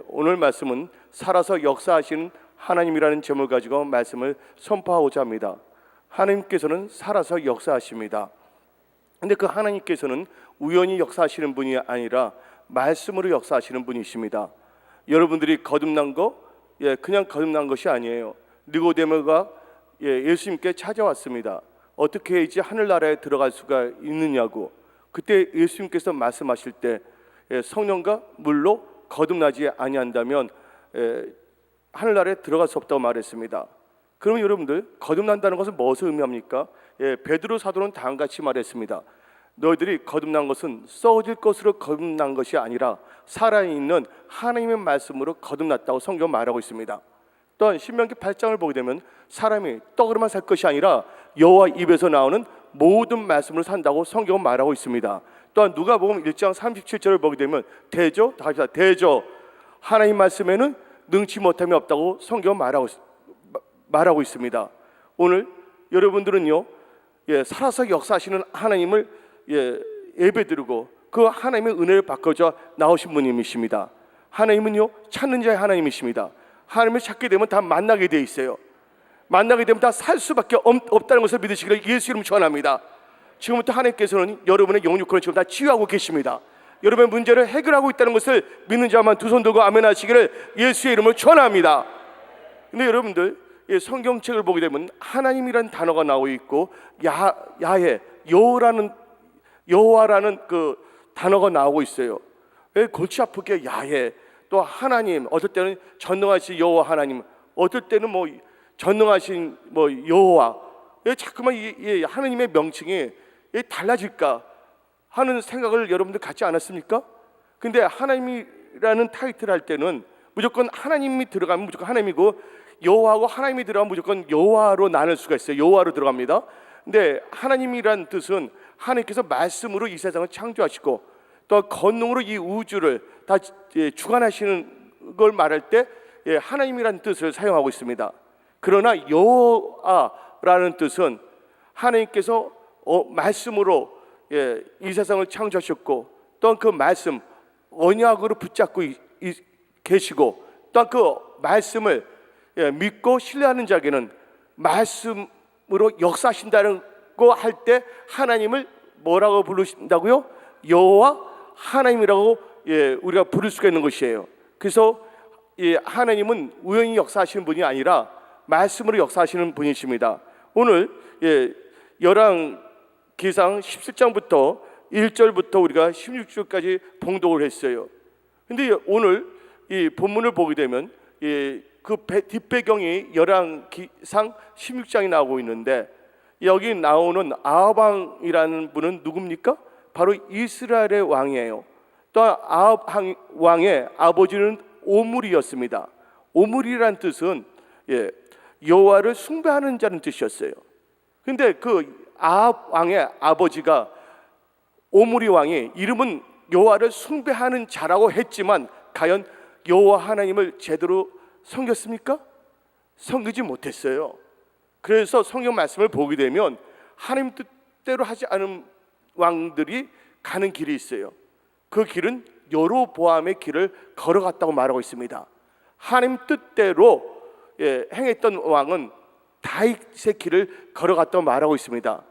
오늘 말씀은 살아서 역사하시는 하나님이라는 제목을 가지고 말씀을 선포하고자 합니다. 하나님께서는 살아서 역사하십니다. 근데 그 하나님께서는 우연히 역사하시는 분이 아니라 말씀으로 역사하시는 분이십니다. 여러분들이 거듭난 거 그냥 거듭난 것이 아니에요. 니고데모가 예수님께 찾아왔습니다. 어떻게 해야지 하늘나라에 들어갈 수가 있느냐고. 그때 예수님께서 말씀하실 때 성령과 물로 거듭나지 아니한다면 하늘나라에 들어갈 수 없다고 말했습니다. 그러면 여러분들, 거듭난다는 것은 무엇을 의미합니까? 베드로 사도는 다음같이 말했습니다. 너희들이 거듭난 것은 썩어질 것으로 거듭난 것이 아니라 살아있는 하나님의 말씀으로 거듭났다고 성경은 말하고 있습니다. 또한 신명기 8장을 보게 되면 사람이 떡으로만 살 것이 아니라 여호와 입에서 나오는 모든 말씀으로 산다고 성경은 말하고 있습니다. 또한 누가복음 1장 37절을 보게 되면 대저, 다 합시다. 대저, 하나님 말씀에는 능치 못함이 없다고 성경은 말하고 있습니다. 오늘 여러분들은요, 살아서 역사하시는 하나님을 예배드리고 그 하나님의 은혜를 받고자 나오신 분이십니다. 하나님은요, 찾는 자의 하나님이십니다. 하나님을 찾게 되면 다 만나게 돼 있어요. 만나게 되면 다 살 수밖에 없다는 것을 믿으시기를 예수 이름 축원합니다. 지금부터 하나님께서는 여러분의 영육권을 지금 다 치유하고 계십니다. 여러분의 문제를 해결하고 있다는 것을 믿는 자만 두 손 들고 아멘 하시기를 예수의 이름으로 축원합니다. 근데 여러분들, 성경책을 보게 되면 하나님이라는 단어가 나오고 있고 야해, 여호와라는 그 단어가 나오고 있어요. 왜 골치 아프게 야해, 또 하나님, 어떨 때는 전능하신 여호와 하나님, 어떨 때는 뭐 전능하신 뭐 여호와, 왜 자꾸만 이 하나님의 명칭이 달라질까 하는 생각을 여러분들 갖지 않았습니까? 근데 하나님이라는 타이틀 할 때는 무조건 하나님이 들어가면 무조건 하나님이고, 여호와하고 하나님이 들어가면 무조건 여호와로 나눌 수가 있어요. 여호와로 들어갑니다. 근데 하나님이란 뜻은 하나님께서 말씀으로 이 세상을 창조하시고 또 권능으로 이 우주를 다 주관하시는 걸 말할 때 하나님이란 뜻을 사용하고 있습니다. 그러나 여호와라는 뜻은 하나님께서 말씀으로 이 세상을 창조하셨고 또한 그 말씀 언약으로 붙잡고 계시고 또한 그 말씀을 믿고 신뢰하는 자에게는 말씀으로 역사하신다고 할 때 하나님을 뭐라고 부르신다고요? 여호와 하나님이라고 우리가 부를 수가 있는 것이에요. 그래서 하나님은 우연히 역사하시는 분이 아니라 말씀으로 역사하시는 분이십니다. 오늘 열왕기상 17장부터 1절부터 우리가 16절까지 봉독을 했어요. 근데 오늘 이 본문을 보게 되면 그 뒷배경이 열왕기상 16장이 나오고 있는데, 여기 나오는 아합 왕이라는 분은 누굽니까? 바로 이스라엘의 왕이에요. 또 아합 왕의 아버지는 오므리였습니다. 오므리란 뜻은 여호와를 숭배하는 자는 뜻이었어요. 근데 그 아합 왕의 아버지가 오므리 왕이 이름은 여호와를 숭배하는 자라고 했지만 과연 여호와 하나님을 제대로 섬겼습니까? 섬기지 못했어요. 그래서 성경 말씀을 보게 되면 하나님 뜻대로 하지 않은 왕들이 가는 길이 있어요. 그 길은 여로보암의 길을 걸어갔다고 말하고 있습니다. 하나님 뜻대로 행했던 왕은 다윗의 길을 걸어갔다고 말하고 있습니다.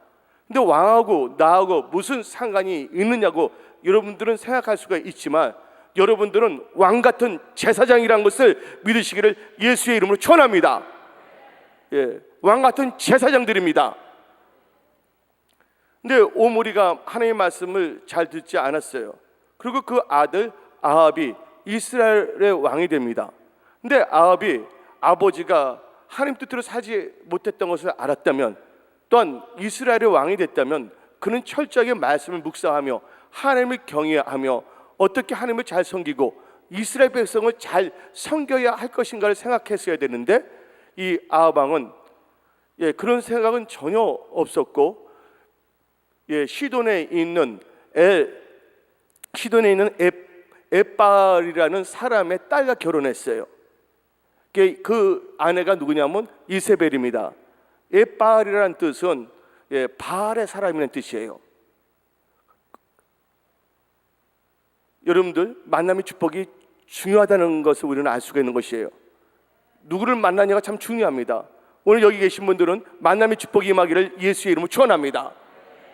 근데 왕하고 나하고 무슨 상관이 있느냐고 여러분들은 생각할 수가 있지만, 여러분들은 왕 같은 제사장이라는 것을 믿으시기를 예수의 이름으로 축원합니다. 왕 같은 제사장들입니다. 근데 오므리가 하나님의 말씀을 잘 듣지 않았어요. 그리고 그 아들 아합이 이스라엘의 왕이 됩니다. 근데 아합이 아버지가 하나님 뜻대로 살지 못했던 것을 알았다면, 또한 이스라엘의 왕이 됐다면 그는 철저하게 말씀을 묵상하며 하나님을 경외하며 어떻게 하나님을 잘 섬기고 이스라엘 백성을 잘 섬겨야 할 것인가를 생각했어야 되는데, 이 아합 왕은 그런 생각은 전혀 없었고 시돈에 있는 에빨이라는 사람의 딸과 결혼했어요. 그 아내가 누구냐면 이세벨입니다. 에빨이라는 뜻은 바알의 사람이라는 뜻이에요. 여러분들, 만남의 축복이 중요하다는 것을 우리는 알 수가 있는 것이에요. 누구를 만나냐가 참 중요합니다. 오늘 여기 계신 분들은 만남의 축복이 임하기를 예수의 이름으로 축원합니다.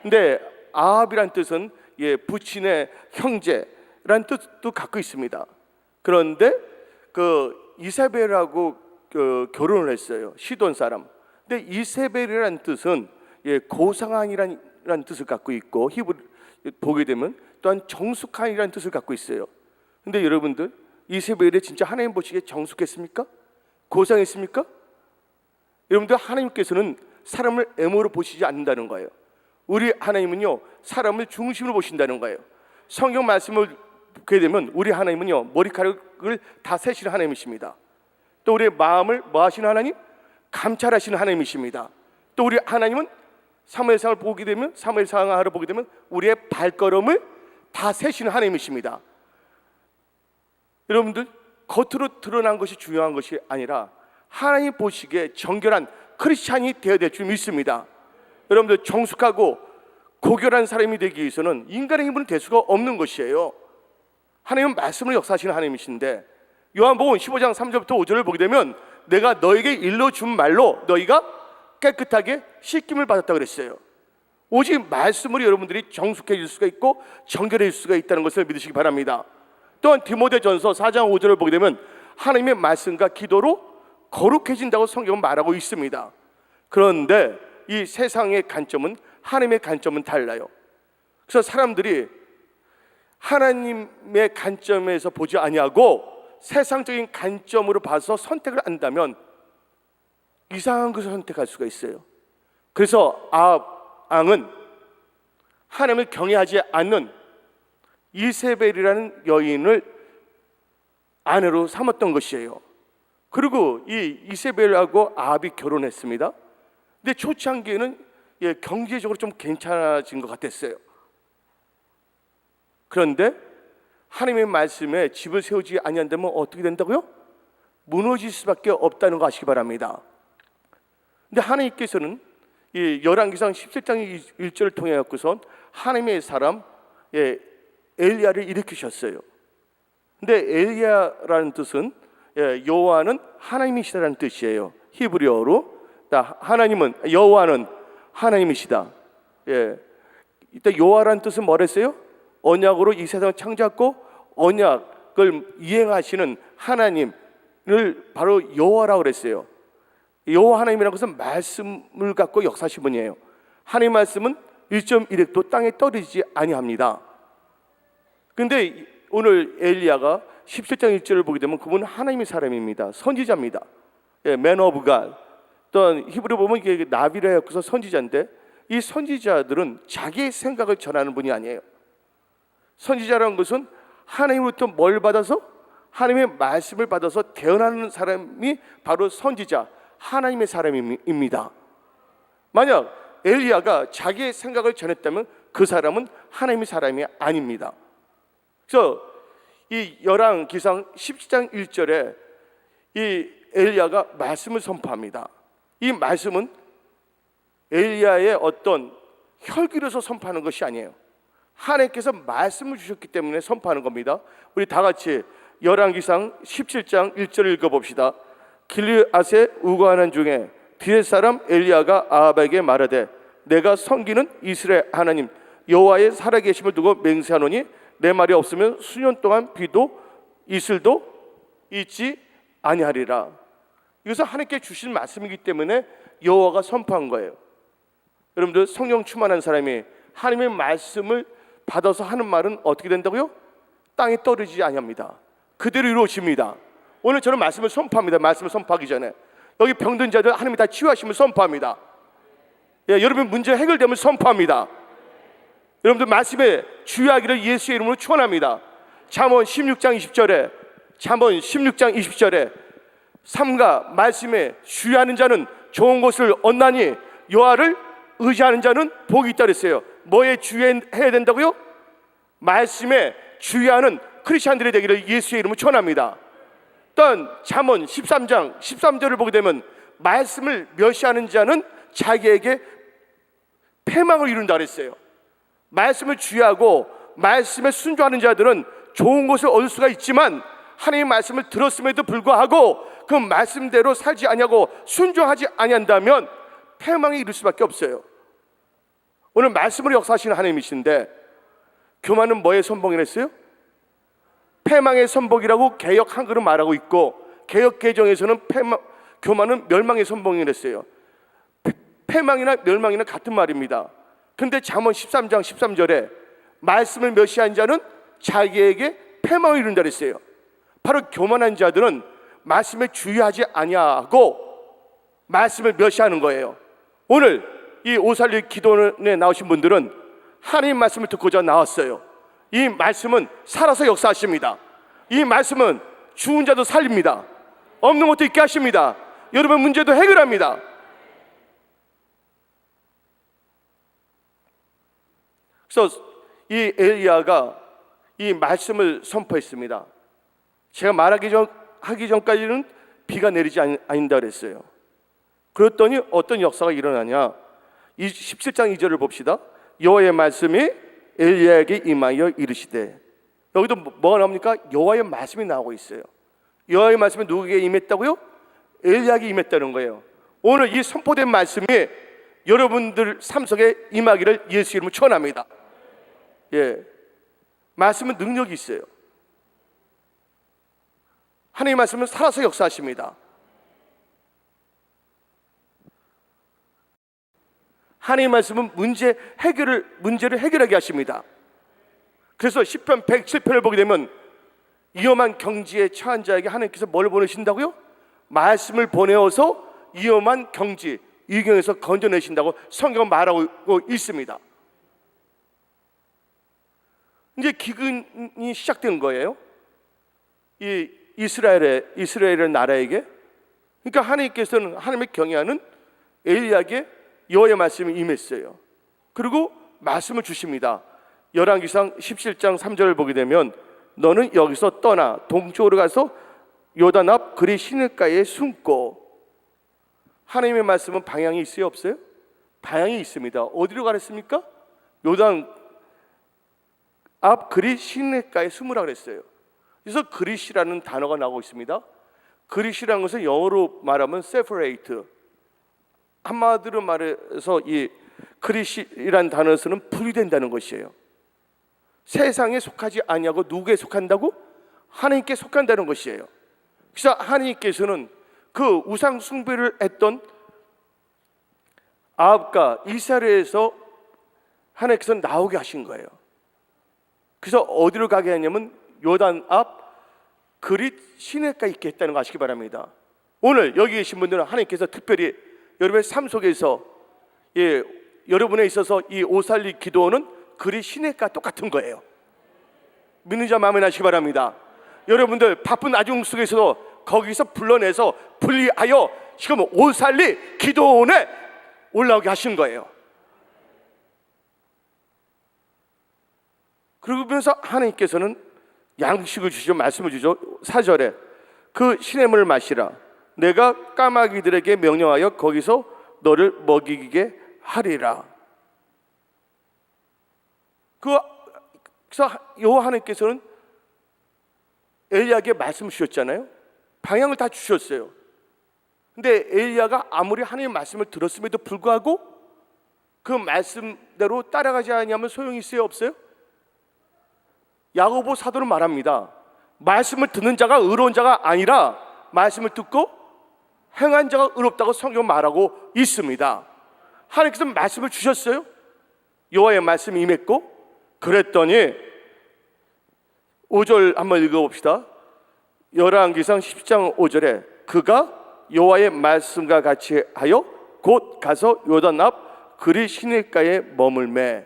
근데 아합이란 뜻은 부친의 형제란 뜻도 갖고 있습니다. 그런데 그 이세벨하고 결혼을 했어요. 시돈 사람. 근데 이세벨이라는 뜻은 고상한이라는 뜻을 갖고 있고, 히브리 보게 되면 또한 정숙한이라는 뜻을 갖고 있어요. 근데 여러분들, 이세벨이 진짜 하나님 보시기에 정숙했습니까? 고상했습니까? 여러분들, 하나님께서는 사람을 애모로 보시지 않는다는 거예요. 우리 하나님은요, 사람을 중심으로 보신다는 거예요. 성경 말씀을 보게 되면 우리 하나님은요, 머리카락을 다 세시는 하나님이십니다. 또 우리의 마음을 뭐 하시는 하나님? 감찰하시는 하나님이십니다. 또 우리 하나님은 사무엘상을 보게 되면, 사무엘상을 보게 되면 우리의 발걸음을 다 세시는 하나님이십니다. 여러분들, 겉으로 드러난 것이 중요한 것이 아니라 하나님 보시기에 정결한 크리스찬이 되어야 될 줄 믿습니다. 여러분들, 정숙하고 고결한 사람이 되기 위해서는 인간의 힘으로는 될 수가 없는 것이에요. 하나님은 말씀을 역사하시는 하나님이신데, 요한복음 15장 3절부터 5절을 보게 되면 내가 너에게 일러준 말로 너희가 깨끗하게 씻김을 받았다 그랬어요. 오직 말씀으로 여러분들이 정숙해질 수가 있고 정결해질 수가 있다는 것을 믿으시기 바랍니다. 또한 디모데전서 4장 5절을 보게 되면 하나님의 말씀과 기도로 거룩해진다고 성경은 말하고 있습니다. 그런데 이 세상의 관점은, 하나님의 관점은 달라요. 그래서 사람들이 하나님의 관점에서 보지 아니하고 세상적인 관점으로 봐서 선택을 한다면 이상한 것을 선택할 수가 있어요. 그래서 아합은 하나님을 경외하지 않는 이세벨이라는 여인을 아내로 삼았던 것이에요. 그리고 이 이세벨하고 아합이 결혼했습니다. 근데 초창기에는 경제적으로 좀 괜찮아진 것 같았어요. 그런데 하나님의 말씀에 집을 세우지 아니한다면 어떻게 된다고요? 무너질 수밖에 없다는 거 아시기 바랍니다. 근데 하나님께서는 이 열왕기상 17장 1절을 통해 갖고선 하나님의 사람 엘리야를 일으키셨어요. 근데 엘리야라는 뜻은 여호와는 하나님이시다라는 뜻이에요. 히브리어로 하나님은, 여호와는 하나님이시다. 이때 여호와라는 뜻은 뭐랬어요? 언약으로 이 세상을 창조했고 언약을 이행하시는 하나님을 바로 여호와라고 그랬어요. 여호와 하나님이라는 것은 말씀을 갖고 역사하신 분이에요. 하나님 말씀은 1.1획도 땅에 떨어지지 아니합니다. 그런데 오늘 엘리야가 17장 1절을 보게 되면 그분은 하나님의 사람입니다. 선지자입니다. Man of God. 또 히브리 보면 이게 나비라 해서 선지자인데, 이 선지자들은 자기의 생각을 전하는 분이 아니에요. 선지자라는 것은 하나님으로부터 뭘 받아서, 하나님의 말씀을 받아서 대언하는 사람이 바로 선지자, 하나님의 사람입니다. 만약 엘리야가 자기의 생각을 전했다면 그 사람은 하나님의 사람이 아닙니다. 그래서 이 열왕기상 17장 1절에 이 엘리야가 말씀을 선포합니다. 이 말씀은 엘리야의 어떤 혈기로서 선포하는 것이 아니에요. 하나님께서 말씀을 주셨기 때문에 선포하는 겁니다. 우리 다 같이 열왕기상 17장 1절을 읽어봅시다. 길르앗에 우거하는 중에 디벳 사람 엘리야가 아합에게 말하되 내가 섬기는 이스라엘 하나님 여호와의 살아계심을 두고 맹세하노니 내 말이 없으면 수년 동안 비도 이슬도 있지 아니하리라. 이것은 하나님께 주신 말씀이기 때문에 여호와가 선포한 거예요. 여러분들, 성령 충만한 사람이 하나님의 말씀을 받아서 하는 말은 어떻게 된다고요? 땅에 떨어지지 아니합니다. 그대로 이루어집니다. 오늘 저는 말씀을 선포합니다. 말씀을 선포하기 전에 여기 병든 자들 하나님이 다 치유하심을 선포합니다. 여러분 문제 해결됨을 선포합니다. 여러분들 말씀에 주의하기를 예수의 이름으로 축원합니다. 잠언 16장 20절에 잠언 16장 20절에 삼가 말씀에 주의하는 자는 좋은 것을 얻나니 여호와를 의지하는 자는 복이 있다 그랬어요. 뭐에 주의해야 된다고요? 말씀에 주의하는 크리스찬들이 되기를 예수의 이름으로 축원합니다. 또한 잠언 13장 13절을 보게 되면 말씀을 멸시하는 자는 자기에게 패망을 이룬다 그랬어요. 말씀을 주의하고 말씀에 순종하는 자들은 좋은 것을 얻을 수가 있지만 하나님의 말씀을 들었음에도 불구하고 그 말씀대로 살지 아니하고 순종하지 아니한다면 패망에 이를 수밖에 없어요. 오늘 말씀으로 역사하시는 하나님이신데 교만은 뭐의 선봉이랬어요? 패망의 선봉이라고 개역 한글은 말하고 있고 개역 개정에서는 교만은 멸망의 선봉이랬어요. 패망이나 멸망이나 같은 말입니다. 근데 잠언 13장 13절에 말씀을 멸시한 자는 자기에게 패망을 이룬다 그랬어요. 바로 교만한 자들은 말씀에 주의하지 아니하고 말씀을 멸시하는 거예요. 오늘 이 오살리 기도원에 나오신 분들은 하나님 말씀을 듣고자 나왔어요. 이 말씀은 살아서 역사하십니다. 이 말씀은 죽은 자도 살립니다. 없는 것도 있게 하십니다. 여러분 문제도 해결합니다. 그래서 이 엘리야가 이 말씀을 선포했습니다. 제가 말하기 전까지는 비가 내리지 않는다 그랬어요. 그랬더니 어떤 역사가 일어나냐? 17장 2절을 봅시다. 여호와의 말씀이 엘리야에게 임하여 이르시되, 여기도 뭐가 나옵니까? 여호와의 말씀이 나오고 있어요. 여호와의 말씀이 누구에게 임했다고요? 엘리야에게 임했다는 거예요. 오늘 이 선포된 말씀이 여러분들 삶 속에 임하기를 예수 이름으로 축원합니다. 말씀은 능력이 있어요. 하나님의 말씀은 살아서 역사하십니다. 하나님의 말씀은 문제를 해결하게 하십니다. 그래서 시편 107편을 보게 되면 위험한 경지에 처한 자에게 하나님께서 뭘 보내신다고요? 말씀을 보내어서 위험한 경지, 위경에서 건져내신다고 성경은 말하고 있습니다. 이제 기근이 시작된 거예요. 이 이스라엘의 나라에게. 그러니까 하나님께서는 하나님의 경외하는 엘리야에게 여호와의 말씀이 임했어요. 그리고 말씀을 주십니다. 열왕기상 17장 3절을 보게 되면 너는 여기서 떠나 동쪽으로 가서 요단 앞 그리 시냇가에 숨고. 하나님의 말씀은 방향이 있어요, 없어요? 방향이 있습니다. 어디로 가랬습니까? 요단 앞 그리 시냇가에 숨으라 그랬어요. 그래서 그릿이라는 단어가 나오고 있습니다. 그릿이라는 것은 영어로 말하면 separate. 한마디로 말해서 이 그릿이라는 단어를 쓰는 분리된다는 것이에요. 세상에 속하지 아니하고 누구에 속한다고? 하나님께 속한다는 것이에요. 그래서 하나님께서는 그 우상 숭배를 했던 아합과 이스라엘에서 하나님께서 나오게 하신 거예요. 그래서 어디로 가게 하냐면 요단 앞 그릿 시냇가에 있게 했다는 거 아시기 바랍니다. 오늘 여기 계신 분들은 하나님께서 특별히 여러분의 삶 속에서 여러분에 있어서 이 오살리 기도원은 그릿 시냇가 똑같은 거예요. 믿는 자 마음에 나시기 바랍니다. 여러분들 바쁜 나중 속에서도 거기서 불러내서 분리하여 지금 오살리 기도원에 올라오게 하신 거예요. 그러면서 하나님께서는 양식을 주시죠. 말씀을 주죠. 4절에 그 시냇물을 마시라. 내가 까마귀들에게 명령하여 거기서 너를 먹이게 하리라. 그래서 여호와 하나님께서는 엘리야에게 말씀을 주셨잖아요. 방향을 다 주셨어요. 근데 엘리야가 아무리 하나님의 말씀을 들었음에도 불구하고 그 말씀대로 따라가지 않으면 소용이 있어요, 없어요? 야고보 사도는 말합니다. 말씀을 듣는 자가 의로운 자가 아니라 말씀을 듣고 행한 자가 의롭다고 성경은 말하고 있습니다. 하나님께서 말씀을 주셨어요. 여호와의 말씀이 임했고, 그랬더니 5절 한번 읽어봅시다. 열왕기상 10장 5절에 그가 여호와의 말씀과 같이 하여 곧 가서 요단 앞 그리 시냇가에 머물매.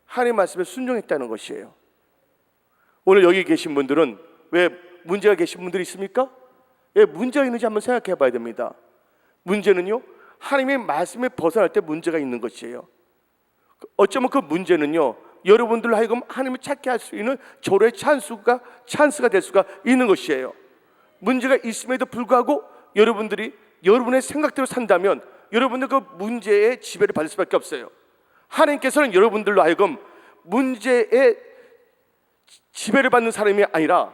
하나님의 말씀에 순종했다는 것이에요. 오늘 여기 계신 분들은 왜 문제가 계신 분들이 있습니까? 왜 문제가 있는지 한번 생각해 봐야 됩니다. 문제는요, 하나님의 말씀에 벗어날 때 문제가 있는 것이에요. 어쩌면 그 문제는요, 여러분들 하여금 하나님을 찾게 할 수 있는 절호의 찬스가 될 수가 있는 것이에요. 문제가 있음에도 불구하고 여러분들이 여러분의 생각대로 산다면 여러분들 그 문제의 지배를 받을 수밖에 없어요. 하나님께서는 여러분들로 하여금 문제의 지배를 받는 사람이 아니라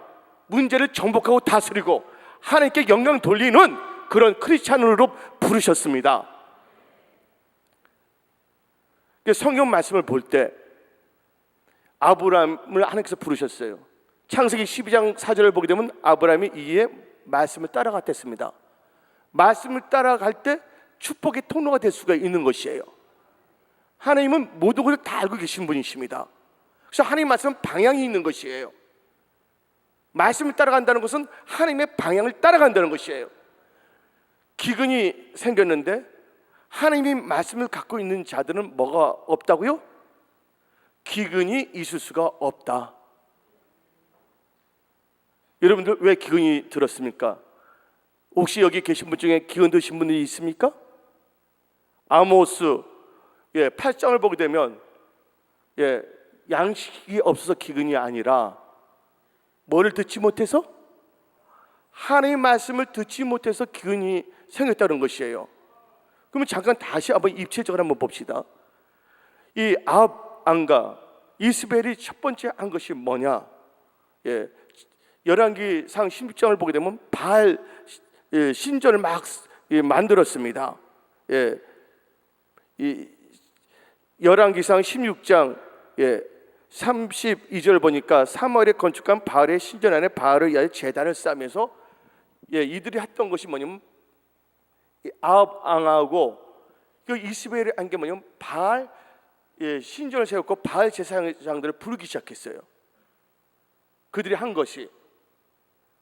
문제를 정복하고 다스리고 하나님께 영광 돌리는 그런 크리스찬으로 부르셨습니다. 성경 말씀을 볼 때 아브라함을 하나님께서 부르셨어요. 창세기 12장 4절을 보게 되면 아브라함이 이에 말씀을 따라갔댔습니다. 말씀을 따라갈 때 축복의 통로가 될 수가 있는 것이에요. 하나님은 모든 것을 다 알고 계신 분이십니다. 그래서 하나님 말씀은 방향이 있는 것이에요. 말씀을 따라간다는 것은 하나님의 방향을 따라간다는 것이에요. 기근이 생겼는데 하나님의 말씀을 갖고 있는 자들은 뭐가 없다고요? 기근이 있을 수가 없다. 여러분들 왜 기근이 들었습니까? 혹시 여기 계신 분 중에 기근 드신 분이 있습니까? 아모스 8장을 보게 되면 양식이 없어서 기근이 아니라 뭐를 듣지 못해서? 하나님의 말씀을 듣지 못해서 기근이 생겼다는 것이에요. 그러면 잠깐 다시 한번 입체적으로 한번 봅시다. 이 아합 왕과 이스벨이 첫 번째 한 것이 뭐냐? 열왕기상 16장을 보게 되면 바알 신전을 막 만들었습니다. 이 열왕기상 16장 32절 보니까 사무엘이 건축한 바알의 신전 안에 바알을 위하여 제단을 쌓으면서 이들이 했던 것이 뭐냐면 아합 왕하고 이스벨이 한 게 뭐냐면 바알 신전을 세웠고 바알 제사장들을 부르기 시작했어요. 그들이 한 것이.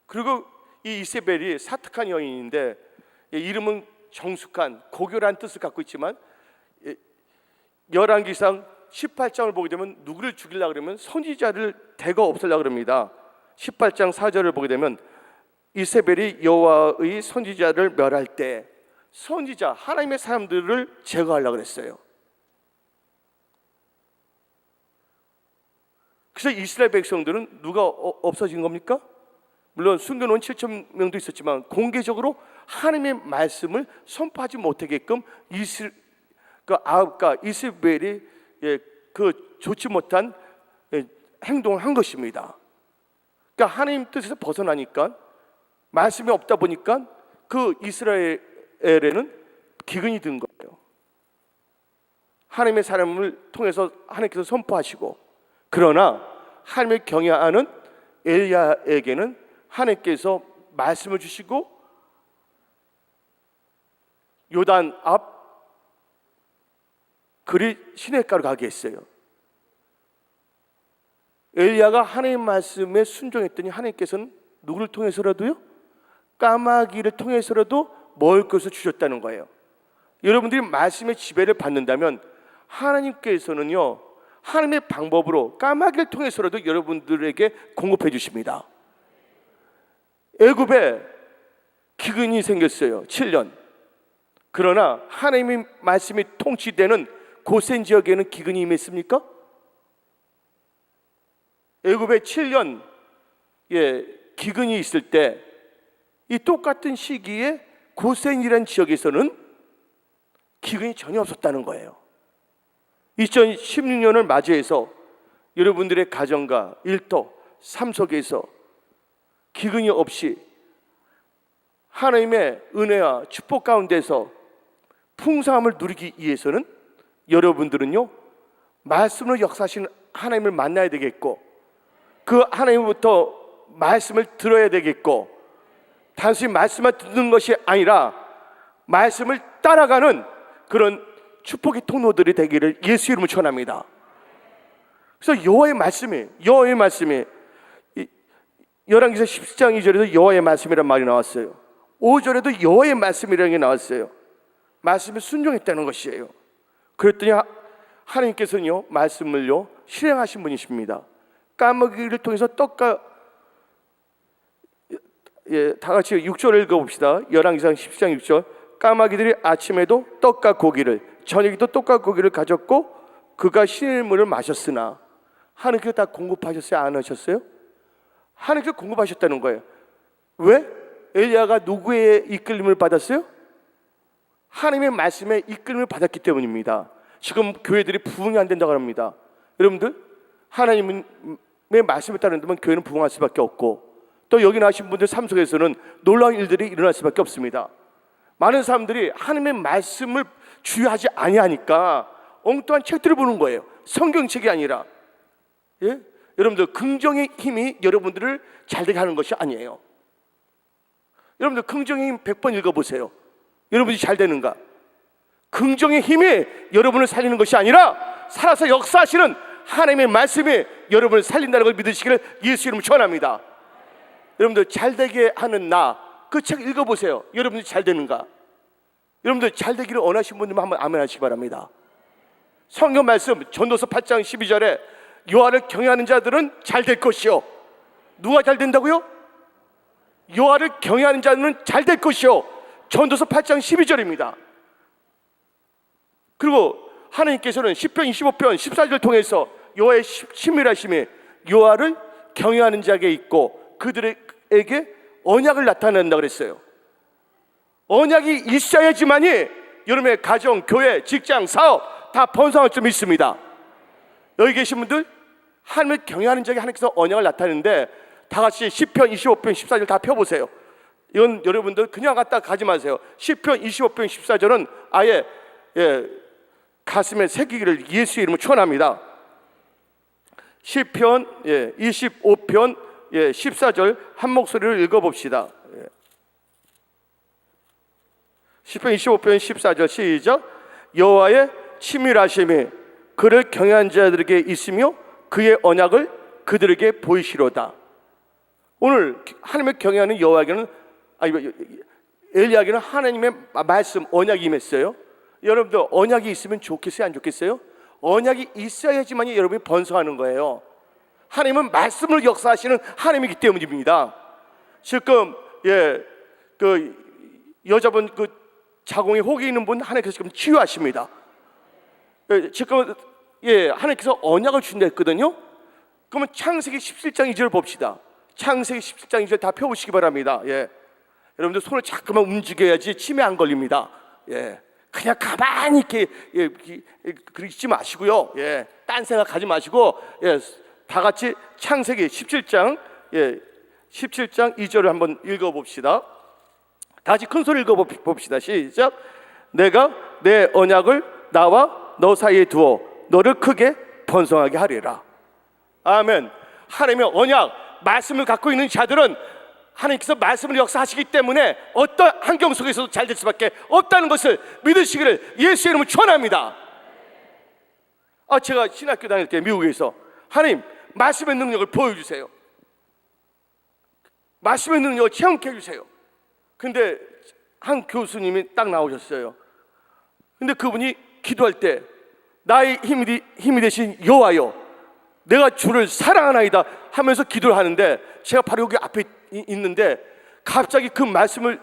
그리고 이 이세벨이 사특한 여인인데 이름은 정숙한 고교란 뜻을 갖고 있지만 열왕기상 18장을 보게 되면 누구를 죽이려고 그러면 선지자를 대거 없애려고 그럽니다. 18장 4절을 보게 되면 이세벨이 여호와의 선지자를 멸할 때 선지자 하나님의 사람들을 제거하려고 그랬어요. 그래서 이스라엘 백성들은 누가 없어진 겁니까? 물론 숨겨놓은 7천 명도 있었지만 공개적으로 하나님의 말씀을 선포하지 못하게끔 아합과 이스벨이 그 좋지 못한 행동을 한 것입니다. 그러니까 하나님 뜻에서 벗어나니까 말씀이 없다 보니까 그 이스라엘에는 기근이 든 거예요. 하나님의 사람을 통해서 하나님께서 선포하시고, 그러나 하나님을 경외하는 엘리야에게는 하나님께서 말씀을 주시고 요단 앞 그리 시냇가로 가게 했어요. 엘리야가 하나님 말씀에 순종했더니 하나님께서는 누구를 통해서라도요? 까마귀를 통해서라도 먹을 것을 주셨다는 거예요. 여러분들이 말씀의 지배를 받는다면 하나님께서는요, 하나님의 방법으로 까마귀를 통해서라도 여러분들에게 공급해 주십니다. 애굽에 기근이 생겼어요. 7년. 그러나 하나님의 말씀이 통치되는 고센 지역에는 기근이 임했습니까? 애굽에 7년 기근이 있을 때 이 똑같은 시기에 고센이라는 지역에서는 기근이 전혀 없었다는 거예요. 2016년을 맞이해서 여러분들의 가정과 일터, 삶 속에서 기근이 없이 하나님의 은혜와 축복 가운데서 풍성함을 누리기 위해서는 여러분들은요, 말씀으로 역사하시는 하나님을 만나야 되겠고, 그 하나님부터 말씀을 들어야 되겠고, 단순히 말씀만 듣는 것이 아니라 말씀을 따라가는 그런 축복의 통로들이 되기를 예수 이름으로 축원합니다. 그래서 여호와의 말씀이 열왕기상 17장 2절에도 여호와의 말씀이라는 말이 나왔어요. 5절에도 여호와의 말씀이라는 게 나왔어요. 말씀에 순종했다는 것이에요. 그랬더니 하나님께서는요, 말씀을요 실행하신 분이십니다. 까마귀를 통해서 떡과 다 같이 6절을 읽어봅시다. 열왕기상 17장 6절. 까마귀들이 아침에도 떡과 고기를, 저녁에도 떡과 고기를 가졌고 그가 신의 물을 마셨으나. 하나님께서 다 공급하셨어요? 안 하셨어요? 하나님께서 공급하셨다는 거예요. 왜? 엘리야가 누구의 이끌림을 받았어요? 하나님의 말씀에 이끌림을 받았기 때문입니다. 지금 교회들이 부흥이 안 된다고 합니다. 여러분들, 하나님의 말씀에 따른다면 교회는 부흥할 수밖에 없고, 또 여기 나신 분들 삶 속에서는 놀라운 일들이 일어날 수밖에 없습니다. 많은 사람들이 하나님의 말씀을 주의하지 아니하니까 엉뚱한 책들을 보는 거예요. 성경책이 아니라. 예? 여러분들 긍정의 힘이 여러분들을 잘되게 하는 것이 아니에요. 여러분들 긍정의 힘 100번 읽어보세요. 여러분이 잘 되는가? 긍정의 힘이 여러분을 살리는 것이 아니라 살아서 역사하시는 하나님의 말씀이 여러분을 살린다는 걸 믿으시기를 예수 이름으로 축원합니다. 여러분들 잘되게 하는 나 그 책 읽어보세요. 여러분들이 잘 되는가? 여러분들 잘 되기를 원하시는 분들만 한번 아멘 하시기 바랍니다. 성경 말씀 전도서 8장 12절에 여호와를 경외하는 자들은 잘 될 것이요. 누가 잘 된다고요? 여호와를 경외하는 자들은 잘 될 것이요. 전도서 8장 12절입니다. 그리고 하나님께서는 시편 25편 14절 통해서 여호와의 친밀하심이 여호와를 경외하는 자에게 있고 그들에게 언약을 나타낸다 그랬어요. 언약이 있어야지만이 여러분의 가정, 교회, 직장, 사업 다 번성할 줄 믿습니다. 여기 계신 분들 하나님을 경외하는 자에게 하나님께서 언약을 나타내는데 다 같이 시편 25편 14절 다 펴보세요. 이건 여러분들 그냥 갖다 가지 마세요. 시편 25편 14절은 아예 가슴에 새기기를 예수의 이름으로 축원합니다. 시편 25편 14절 한 목소리로 읽어봅시다. 시편 25편 14절 시작. 여호와의 친밀하심이 그를 경외한 자들에게 있으며 그의 언약을 그들에게 보이시로다. 오늘 하나님을 경외하는 여호와에게는 엘리야에게는 하나님의 말씀 언약이 임했어요. 여러분들 언약이 있으면 좋겠어요, 안 좋겠어요? 언약이 있어야지만이 여러분이 번성하는 거예요. 하나님은 말씀을 역사하시는 하나님이기 때문입니다. 지금 그 여자분 그 자궁에 혹이 있는 분 하나님께서 지금 치유하십니다. 지금 하나님께서 언약을 준다 했거든요. 그러면 창세기 17장 2절 봅시다. 창세기 17장 2절 다 펴보시기 바랍니다. 여러분들 손을 자꾸만 움직여야지 치매 안 걸립니다. 그냥 가만히 이렇게 그러지 마시고요. 딴 생각하지 마시고 다 같이 창세기 17장 17장 2절을 한번 읽어봅시다. 다 같이 큰 소리 읽어봅시다. 시작. 내가 내 언약을 나와 너 사이에 두어 너를 크게 번성하게 하리라. 아멘. 하나님의 언약 말씀을 갖고 있는 자들은 하나님께서 말씀을 역사하시기 때문에 어떤 환경 속에서도 잘 될 수밖에 없다는 것을 믿으시기를 예수의 이름으로 축원합니다. 제가 신학교 다닐 때 미국에서 하나님 말씀의 능력을 보여주세요. 말씀의 능력을 체험케 해주세요. 근데 한 교수님이 딱 나오셨어요. 근데 그분이 기도할 때 나의 힘이 되신 여호와여 내가 주를 사랑하나이다 하면서 기도를 하는데 제가 바로 여기 앞에 있는데 갑자기 그 말씀을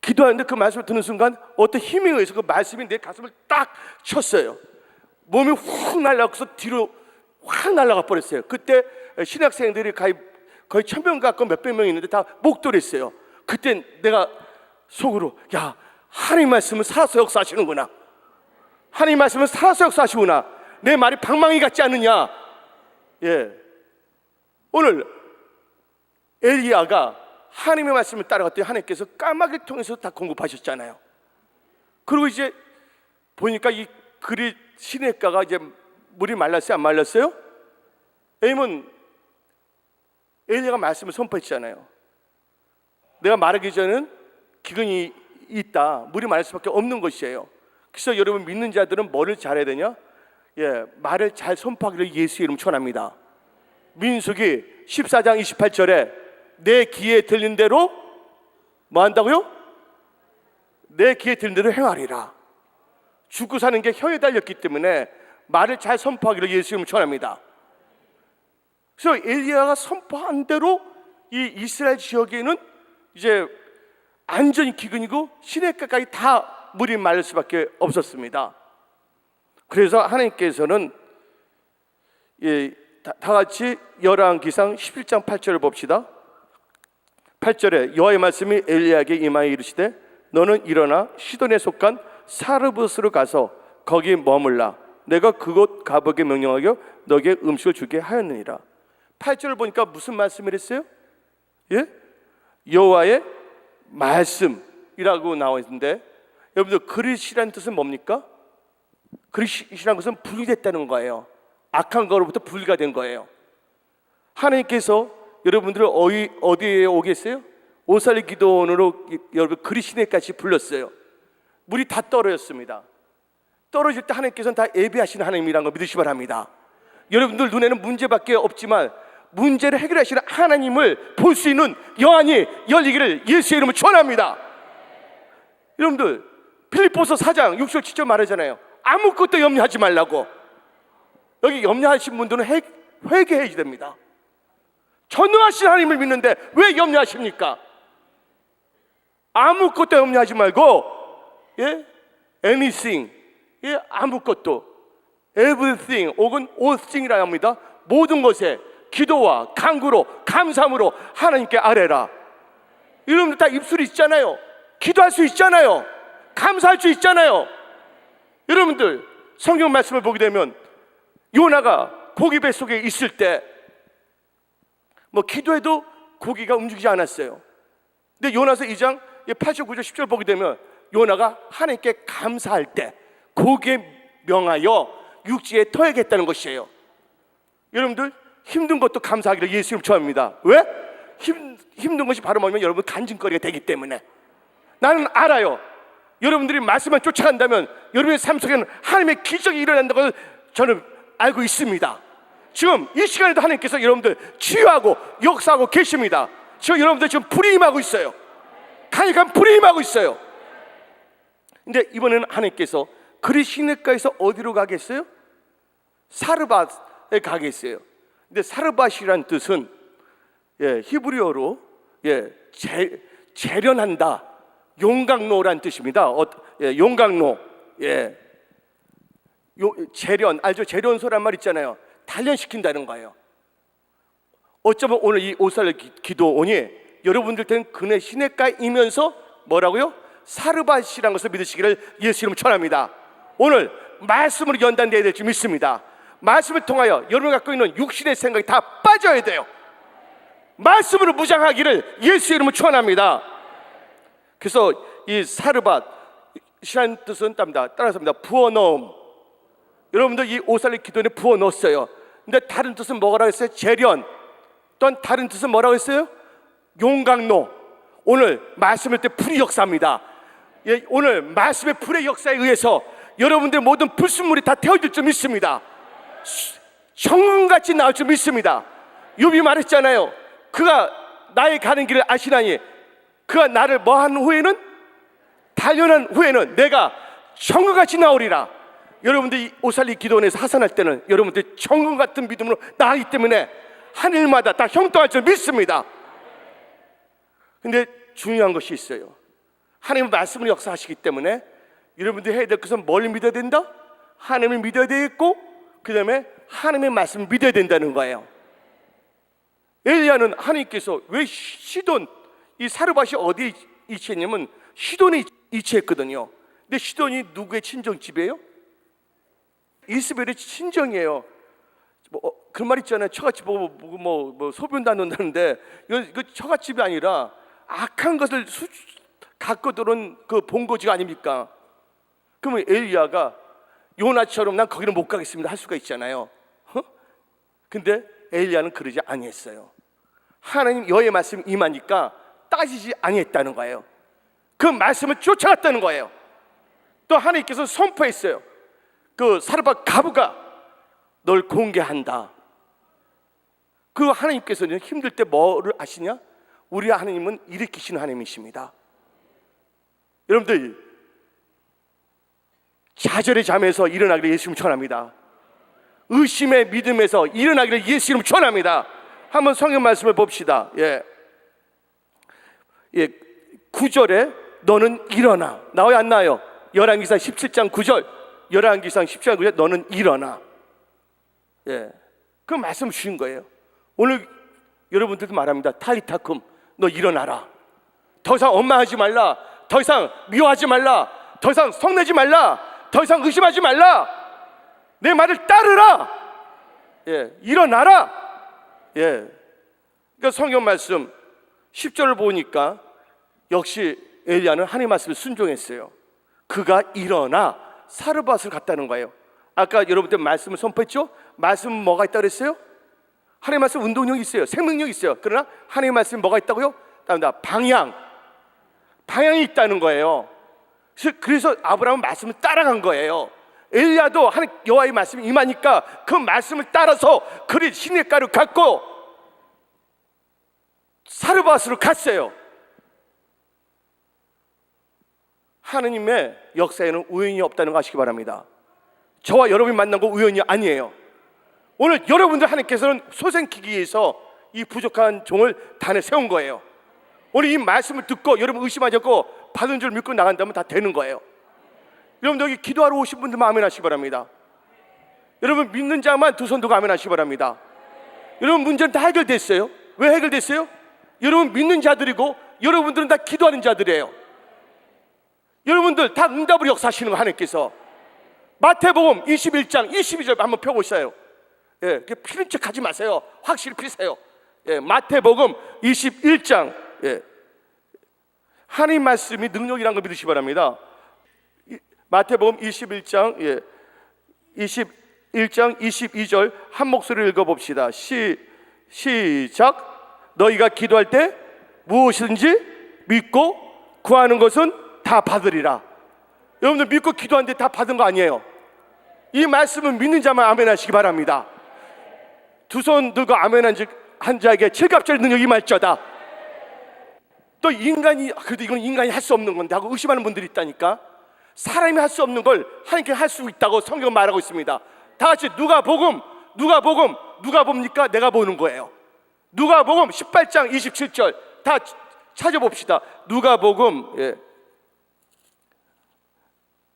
기도하는데 그 말씀을 듣는 순간 어떤 힘에 의해서 그 말씀이 내 가슴을 딱 쳤어요. 몸이 훅 날아가서 뒤로 확 날아가 버렸어요. 그때 신학생들이 거의 1000명 갖고 몇백 명 있는데 다 목도했어요. 그때 내가 속으로 야 하나님 말씀은 살아서 역사하시는구나. 하나님 말씀은 살아서 역사하시구나. 내 말이 방망이 같지 않느냐. 오늘 엘리야가 하나님의 말씀을 따라갔더니 하나님께서 까마귀를 통해서 다 공급하셨잖아요. 그리고 이제 보니까 이 그리 시냇가가 이제 물이 말랐어요, 안 말랐어요? 왜냐면 엘리야가 말씀을 선포했잖아요. 내가 마르기 전에는 기근이 있다, 물이 마를 수밖에 없는 것이에요. 그래서 여러분 믿는 자들은 뭐를 잘해야 되냐? 말을 잘 선포하기를 예수의 이름 축원합니다. 민수기 14장 28절에 내 귀에 들린 대로 뭐 한다고요? 내 귀에 들린 대로 행하리라. 죽고 사는 게 혀에 달렸기 때문에 말을 잘 선포하기를 예수의 이름 축원합니다. 그래서 엘리야가 선포한 대로 이 이스라엘 지역에는 이제 완전히 기근이고 시냇가까지 다 물이 마를 수밖에 없었습니다. 그래서 하나님께서는 다 같이 열왕기상 11장 8절을 봅시다. 8절에 여호와의 말씀이 엘리야에게 임하여 이르시되 너는 일어나 시돈에 속한 사르붓으로 가서 거기 머물라. 내가 그곳 가보게 명령하여 너에게 음식을 주게 하였느니라. 8절을 보니까 무슨 말씀을 했어요? 예? 여호와의 말씀이라고 나와 있는데, 여러분들 그릇이라는 뜻은 뭡니까? 그릇이라는 것은 분리됐다는 거예요. 악한 거로부터 분리가 된 거예요. 하나님께서 여러분들을 어디에 오겠어요? 오살리 기도원으로 여러분 그리시네까지 불렀어요. 물이 다 떨어졌습니다. 떨어질 때 하나님께서는 다 예비하시는 하나님이라는 걸 믿으시 바랍니다. 여러분들 눈에는 문제밖에 없지만 문제를 해결하시는 하나님을 볼 수 있는 영안이 열리기를 예수의 이름으로 축원합니다. 여러분들 빌립보서 4장 6절 7절 말하잖아요. 아무것도 염려하지 말라고. 여기 염려하신 분들은 회개해야 됩니다. 전능하신 하나님을 믿는데 왜 염려하십니까? 아무것도 염려하지 말고, 예? anything, 예? 아무것도, everything 혹은 all thing이라 합니다. 모든 것에 기도와 간구로 감사함으로 하나님께 아뢰라. 여러분들 다 입술이 있잖아요. 기도할 수 있잖아요. 감사할 수 있잖아요. 여러분들 성경 말씀을 보게 되면 요나가 고기 뱃속에 있을 때 뭐 기도해도 고기가 움직이지 않았어요. 근데 요나서 2장 8절 9절 10절 보게 되면 요나가 하나님께 감사할 때 고기에 명하여 육지에 터야겠다는 것이에요. 여러분들 힘든 것도 감사하기를 예수 이름 축원합니다. 왜? 힘든 것이 바로 뭐냐면 여러분 간증거리가 되기 때문에. 나는 알아요. 여러분들이 말씀만 쫓아간다면 여러분의 삶 속에는 하나님의 기적이 일어난다는 것을 저는 알고 있습니다. 지금 이 시간에도 하나님께서 여러분들 치유하고 역사하고 계십니다. 지금 여러분들 지금 불이 임하고 있어요. 강력한 불이 임하고 있어요. 근데 이번에는 하나님께서 그리시네가에서 어디로 가겠어요? 사르밧에 가겠어요. 근데 사르밧이란 뜻은 히브리어로 재련한다, 용광로란 뜻입니다. 용광로, 재련, 알죠? 재련소란 말 있잖아요. 단련시킨다는 거예요. 어쩌면 오늘 이 오살리 기도원이 여러분들한테는 그네 시내가이면서 뭐라고요? 사르밧이라는 것을 믿으시기를 예수 이름으로 축원합니다. 오늘 말씀으로 연단되어야 될 줄 믿습니다. 말씀을 통하여 여러분이 갖고 있는 육신의 생각이 다 빠져야 돼요. 말씀으로 무장하기를 예수 이름으로 축원합니다. 그래서 이 사르밧이라는 뜻은 따라서입니다. 부어넣음. 여러분들 이 오살리 기도원에 부어넣었어요. 근데 다른 뜻은 뭐라고 했어요? 재련. 또한 다른 뜻은 뭐라고 했어요? 용광로. 오늘 말씀을 때 불이 역사합니다. 오늘 말씀의 불의 역사에 의해서 여러분들 모든 불순물이 다 태워질 줄 믿습니다. 정금같이 나올 줄 믿습니다. 욥이 말했잖아요. 그가 나의 가는 길을 아시나니 그가 나를 뭐한 후에는, 단련한 후에는 내가 정금같이 나오리라. 여러분들 이 오살리 기도원에서 하산할 때는 여러분들 정금 같은 믿음으로 나가기 때문에 하늘마다 다 형통할 줄 믿습니다. 근데 중요한 것이 있어요. 하나님의 말씀을 역사하시기 때문에 여러분들이 해야 될 것은 뭘 믿어야 된다? 하나님을 믿어야 되겠고, 그 다음에 하나님의 말씀을 믿어야 된다는 거예요. 엘리야는 하나님께서 왜 시돈, 이 사르밧이 어디에 위치했냐면 시돈에 위치했거든요. 근데 시돈이 누구의 친정집이에요? 이스벨의 친정이에요. 그 말 있잖아요. 처갓집 보고 뭐 소변도 안 넣는다는데 이거 처갓집이 아니라 악한 것을 갖고 들어온 그 본거지가 아닙니까? 그러면 엘리야가 요나처럼 난 거기는 못 가겠습니다 할 수가 있잖아요. 근데 엘리야는 그러지 아니했어요. 하나님 여호와의 말씀이 임하니까 따지지 아니했다는 거예요. 그 말씀을 쫓아갔다는 거예요. 또 하나님께서 선포했어요. 그 사르밧 가부가 널 공개한다. 그 하나님께서는 힘들 때 뭐를 아시냐? 우리 하나님은 일으키시는 하나님이십니다. 여러분들 좌절의 잠에서 일어나기를 예수 이름 축원합니다. 의심의 믿음에서 일어나기를 예수 이름 축원합니다. 한번 성경 말씀을 봅시다. 9절에 너는 일어나. 나와요 안 나와요? 열왕기상 17장 9절. 열왕기상 17장 9절 너는 일어나. 그 말씀 주신 거예요. 오늘 여러분들도 말합니다. 탈리타쿰, 너 일어나라. 더 이상 원망하지 말라. 더 이상 미워하지 말라. 더 이상 성내지 말라. 더 이상 의심하지 말라. 내 말을 따르라. 일어나라. 그러니까 성경 말씀 10절을 보니까 역시 엘리야는 하나님 말씀에 순종했어요. 그가 일어나 사르밧을 갔다는 거예요. 아까 여러분들 말씀을 선포했죠? 말씀은 뭐가 있다고 그랬어요? 하나님 말씀 운동력이 있어요. 생명력이 있어요. 그러나 하나님 말씀이 뭐가 있다고요? 방향이 있다는 거예요. 그래서 아브라함은 말씀을 따라간 거예요. 엘리야도 하나님 여호와의 말씀이 임하니까 그 말씀을 따라서 그리 시냇가를 갔고 사르밧으로 갔어요. 하느님의 역사에는 우연이 없다는 거 아시기 바랍니다. 저와 여러분이 만난 거 우연이 아니에요. 오늘 여러분들 하나님께서는 소생키기 위해서 이 부족한 종을 단에 세운 거예요. 오늘 이 말씀을 듣고 여러분 의심하지 않고 받은 줄 믿고 나간다면 다 되는 거예요. 여러분 여기 기도하러 오신 분들만 아멘 하시기 바랍니다. 여러분 믿는 자만 두 손 들고 아멘 하시기 바랍니다. 여러분 문제는 다 해결됐어요. 왜 해결됐어요? 여러분 믿는 자들이고 여러분들은 다 기도하는 자들이에요. 여러분들 다 응답으로 역사하시는 거 하나님께서. 마태복음 21장 22절 한번 펴보세요. 예, 피는 척 하지 마세요. 확실히 피세요. 예, 마태복음 21장. 예, 하나님 말씀이 능력이라는 걸 믿으시기 바랍니다. 마태복음 21장 21장 22절 한 목소리를 읽어봅시다. 시작. 너희가 기도할 때 무엇이든지 믿고 구하는 것은 다 받으리라. 여러분들 믿고 기도하는데 다 받은 거 아니에요. 이 말씀은 믿는 자만 아멘 하시기 바랍니다. 두 손 들고 아멘 한 자에게 칠갑절 능력이 임할지어다. 또 인간이 그래도 이건 인간이 할 수 없는 건데 하고 의심하는 분들이 있다니까. 사람이 할 수 없는 걸 하나님께 할 수 있다고 성경은 말하고 있습니다. 다 같이 누가복음 누가 봅니까? 내가 보는 거예요. 누가복음 18장 27절 다 찾아봅시다. 누가복음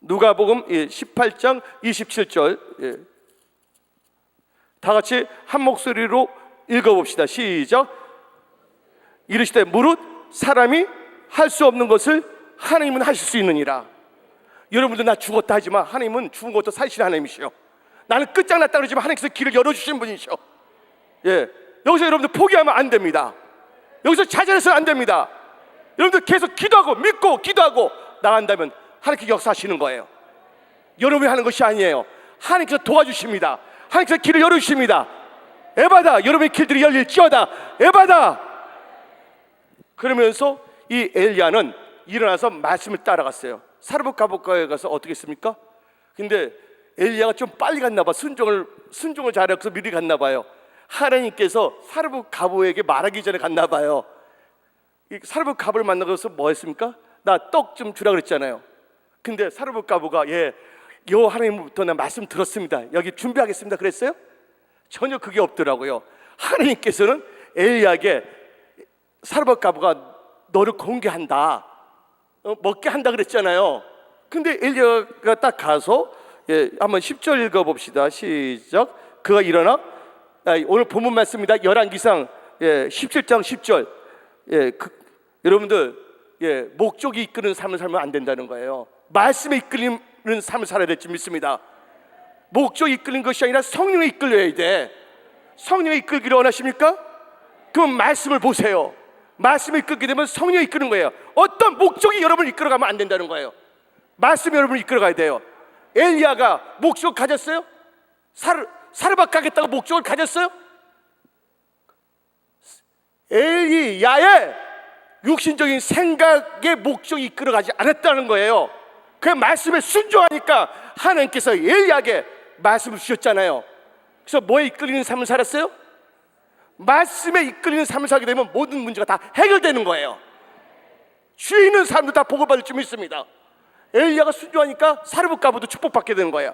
18장 27절 다 같이 한 목소리로 읽어봅시다. 시작. 이르시되 무릇 사람이 할 수 없는 것을 하나님은 하실 수 있느니라. 여러분들 나 죽었다 하지만 하나님은 죽은 것도 살리시는 하나님이시오. 나는 끝장났다 그러지만 하나님께서 길을 열어주신 분이시오. 예, 여기서 여러분들 포기하면 안 됩니다. 여기서 좌절해서는 안 됩니다. 여러분들 계속 기도하고 믿고 기도하고 나간다면 하나님께서 역사하시는 거예요. 여러분이 하는 것이 아니에요. 하나님께서 도와주십니다. 하나님께서 길을 열어주십니다. 에바다, 여러분의 길들이 열릴지어다. 에바다. 그러면서 이 엘리야는 일어나서 말씀을 따라갔어요. 사르밧 가보가에 가서 어떻게 했습니까? 근데 엘리야가 좀 빨리 갔나 봐. 순종을 잘해서 미리 갔나 봐요. 하나님께서 사르밧 가보에게 말하기 전에 갔나 봐요. 이 사르밧 가보를 만나서 뭐 했습니까? 나 떡 좀 주라 그랬잖아요. 근데 사르밧 가보가 요 하나님부터 나 말씀 들었습니다. 여기 준비하겠습니다 그랬어요? 전혀 그게 없더라고요. 하나님께서는 엘리야에게 사르밧 가보가 너를 공개한다, 먹게 한다 그랬잖아요. 근데 엘리야가 딱 가서 한번 10절 읽어봅시다. 시작. 그가 일어나 오늘 본문 말씀입니다. 열왕기상 17장 10절. 여러분들 목적이 이끄는 삶을 살면 안 된다는 거예요. 말씀에 이끌리는 삶을 살아야 될지 믿습니다. 목적이 이끌리는 것이 아니라 성령에 이끌려야 돼. 성령에 이끌기를 원하십니까? 그럼 말씀을 보세요. 말씀을 이끌게 되면 성령이 이끄는 거예요. 어떤 목적이 여러분을 이끌어가면 안 된다는 거예요. 말씀이 여러분을 이끌어가야 돼요. 엘리야가 목적을 가졌어요? 사르밧 가겠다고 목적을 가졌어요? 엘리야의 육신적인 생각의 목적이 이끌어가지 않았다는 거예요. 그 말씀에 순종하니까 하나님께서 엘리야에게 말씀을 주셨잖아요. 그래서 뭐에 이끌리는 삶을 살았어요? 말씀에 이끌리는 삶을 살게 되면 모든 문제가 다 해결되는 거예요. 주에 있는 사람도 다 복을 받을 줄 믿습니다. 엘리야가 순종하니까 사르밧 가보도 축복받게 되는 거예요.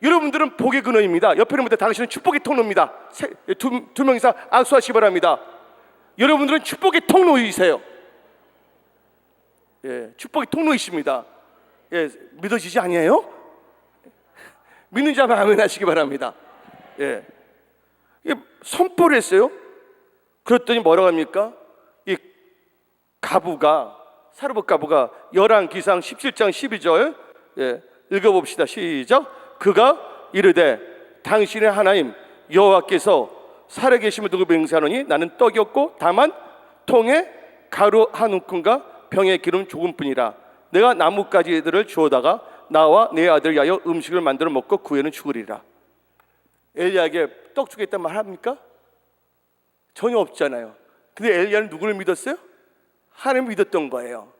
여러분들은 복의 근원입니다. 옆에 있는 분들 당신은 축복의 통로입니다. 두 명이서 악수하시기 바랍니다. 여러분들은 축복의 통로이세요. 축복의 통로이십니다. 믿어지지 아니에요? 믿는 자만 아멘 하시기 바랍니다. 선포를 했어요. 그랬더니 뭐라고 합니까? 이 가부가, 사르밧 가부가 열왕기상 17장 12절 읽어봅시다. 시작. 그가 이르되 당신의 하나님 여호와께서 살아계심을 두고 맹세하노니 나는 떡이 없고 다만 통에 가루 한 움큼과 병에 기름 조금뿐이라. 내가 나뭇가지들을 주워다가 나와 내 아들 위하여 음식을 만들어 먹고 그 후에는 죽으리라. 엘리야에게 떡 주겠다는 말 합니까? 전혀 없잖아요. 근데 엘리야는 누구를 믿었어요? 하나님을 믿었던 거예요.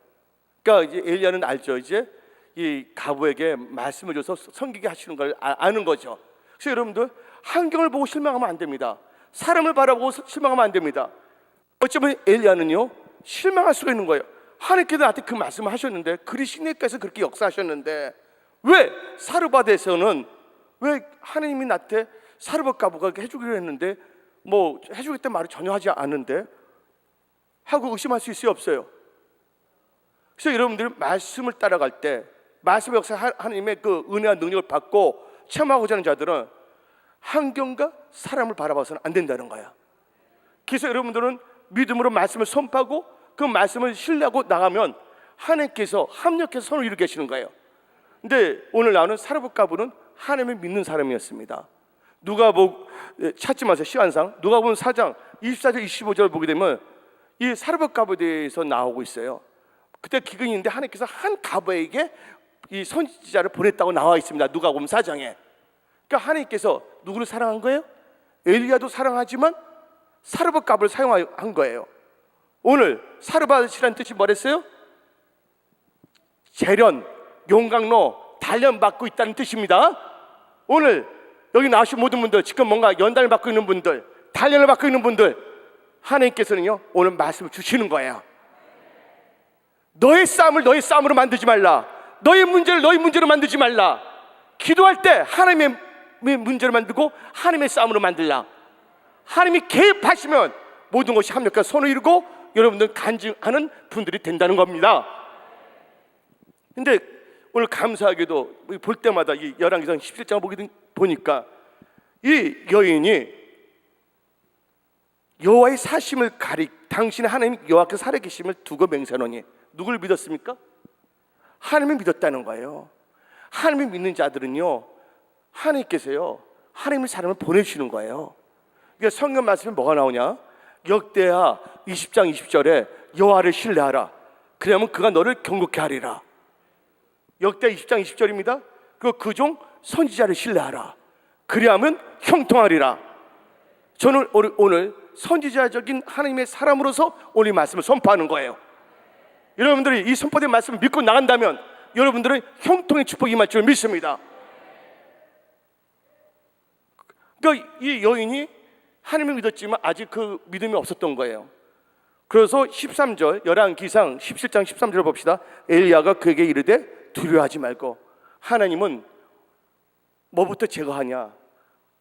그러니까 이제 엘리야는 알죠. 이제 이 가부에게 말씀을 줘서 섬기게 하시는 걸 아는 거죠. 그래서 여러분들, 환경을 보고 실망하면 안 됩니다. 사람을 바라보고 실망하면 안 됩니다. 어쩌면 엘리야는요, 실망할 수가 있는 거예요. 하나님께서 나한테 그 말씀을 하셨는데, 그리스도께서 그렇게 역사하셨는데, 왜 사르밧에서는 왜 하나님이 나한테 사르밧 가부가 해주기로 했는데 뭐 해주겠다는 말을 전혀 하지 않는데 하고 의심할 수 있어요, 없어요? 그래서 여러분들이 말씀을 따라갈 때, 말씀의 역사, 하나님의 그 은혜와 능력을 받고 체험하고자 하는 자들은 환경과 사람을 바라봐서는 안 된다는 거야. 그래서 여러분들은 믿음으로 말씀을 선포하고 그 말씀을 신뢰하고 나가면 하나님께서 합력해서 선을 이루게 하시는 거예요. 근데 오늘 나오는 사르밧 가부는 하나님을 믿는 사람이었습니다. 누가복음 찾지 마세요. 시간상 누가복음 4장 24절 25절을 보게 되면 이 사르밧 가부에 대해서 나오고 있어요. 그때 기근인데 하나님께서 한 가부에게 이 선지자를 보냈다고 나와 있습니다. 누가복음 4장에. 그러니까 하나님께서 누구를 사랑한 거예요? 엘리야도 사랑하지만 사르밧 가부를 사용한 거예요. 오늘 사르밧이라는 뜻이 뭐랬어요? 재련, 용광로, 단련받고 있다는 뜻입니다. 오늘 여기 나오신 모든 분들, 지금 뭔가 연단을 받고 있는 분들, 단련을 받고 있는 분들, 하나님께서는요 오늘 말씀을 주시는 거예요. 너의 싸움을 너의 싸움으로 만들지 말라. 너의 문제를 너의 문제로 만들지 말라. 기도할 때 하나님의 문제를 만들고 하나님의 싸움으로 만들라. 하나님이 개입하시면 모든 것이 합력해서 손을 이루고 여러분들 간증하는 분들이 된다는 겁니다. 근데 오늘 감사하게도 볼 때마다 이 열왕기상 17장을 보니까 이 여인이 여호와의 사심을 당신의 하나님 여호와께서 살아계심을 두고 맹세하노니, 누굴 믿었습니까? 하나님을 믿었다는 거예요. 하나님을 믿는 자들은요, 하나님께서요 하나님의 사람을 보내주시는 거예요. 그러니까 성경 말씀에 뭐가 나오냐? 역대하 20장 20절에 여호와를 신뢰하라. 그러면 그가 너를 경고케 하리라. 역대하 20장 20절입니다. 그리고 그 종 선지자를 신뢰하라. 그리하면 형통하리라. 저는 오늘 선지자적인 하나님의 사람으로서 오늘 이 말씀을 선포하는 거예요. 여러분들이 이 선포된 말씀을 믿고 나간다면 여러분들은 형통의 축복이 임할 줄 믿습니다. 그러니까 이 여인이 하나님을 믿었지만 아직 그 믿음이 없었던 거예요. 그래서 13절 열왕기상 17장 13절을 봅시다. 엘리야가 그에게 이르되 두려워하지 말고. 하나님은 뭐부터 제거하냐?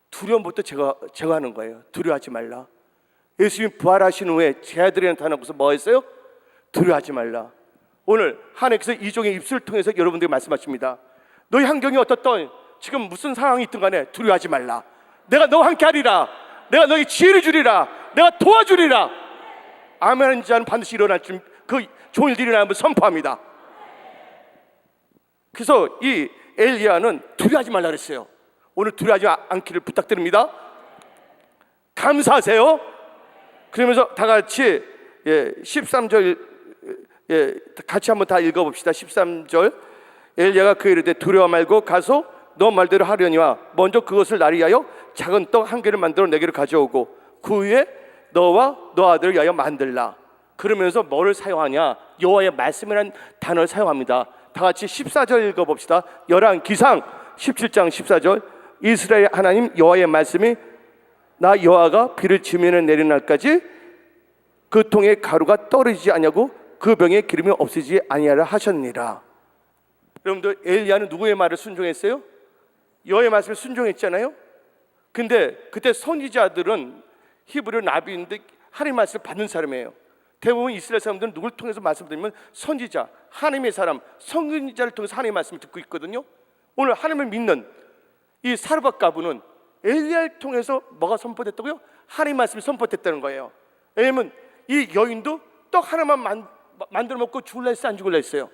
두려움부터 제거하는 거예요. 두려워하지 말라. 예수님이 부활하신 후에 제 아들이라는 단어에서 뭐 했어요? 두려워하지 말라. 오늘 하나님께서 이종의 입술을 통해서 여러분들에게 말씀하십니다. 너희 환경이 어떻든 지금 무슨 상황이 있든 간에 두려워하지 말라. 내가 너와 함께 하리라. 내가 너희 지혜를 주리라. 내가 도와주리라. 아멘 하는 자는 반드시 일어날 줄, 그 좋은 일들이 일어나면 선포합니다. 그래서 이 엘리야는 두려워하지 말라 그랬어요. 오늘 두려워하지 않기를 부탁드립니다. 감사하세요. 그러면서 다 같이 13절 같이 한번 다 읽어봅시다. 13절 엘리야가 그에게 이르되 두려워 말고 가서 너 말대로 하려니와 먼저 그것을 나를 위하여 작은 떡 한 개를 만들어 내게로 가져오고 그 후에 너와 너 아들을 위하여 만들라. 그러면서 뭐를 사용하냐? 여호와의 말씀이라는 단어를 사용합니다. 다 같이 14절 읽어봅시다. 열왕기상 17장 14절 이스라엘 하나님 여호와의 말씀이 나 여호와가 비를 지면에 내리는 날까지 그 통에 가루가 떨어지지 아니하고 그 병에 기름이 없어지지 아니하라 하셨느니라. 여러분들 엘리야는 누구의 말을 순종했어요? 여호와의 말씀을 순종했잖아요. 근데 그때 선지자들은 히브리 나비인데 하나님의 말씀을 받는 사람이에요. 대부분 이스라엘 사람들은 누굴 통해서 말씀을 듣냐면 선지자, 하나님의 사람, 선지자를 통해서 하나님의 말씀을 듣고 있거든요. 오늘 하나님을 믿는 이 사르밧 가부는 엘리야를 통해서 뭐가 선포됐다고요? 하나님의 말씀이 선포됐다는 거예요. 왜냐면 이 여인도 떡 하나만 만들어 먹고 죽을라 했어요? 안 죽을라 했어요?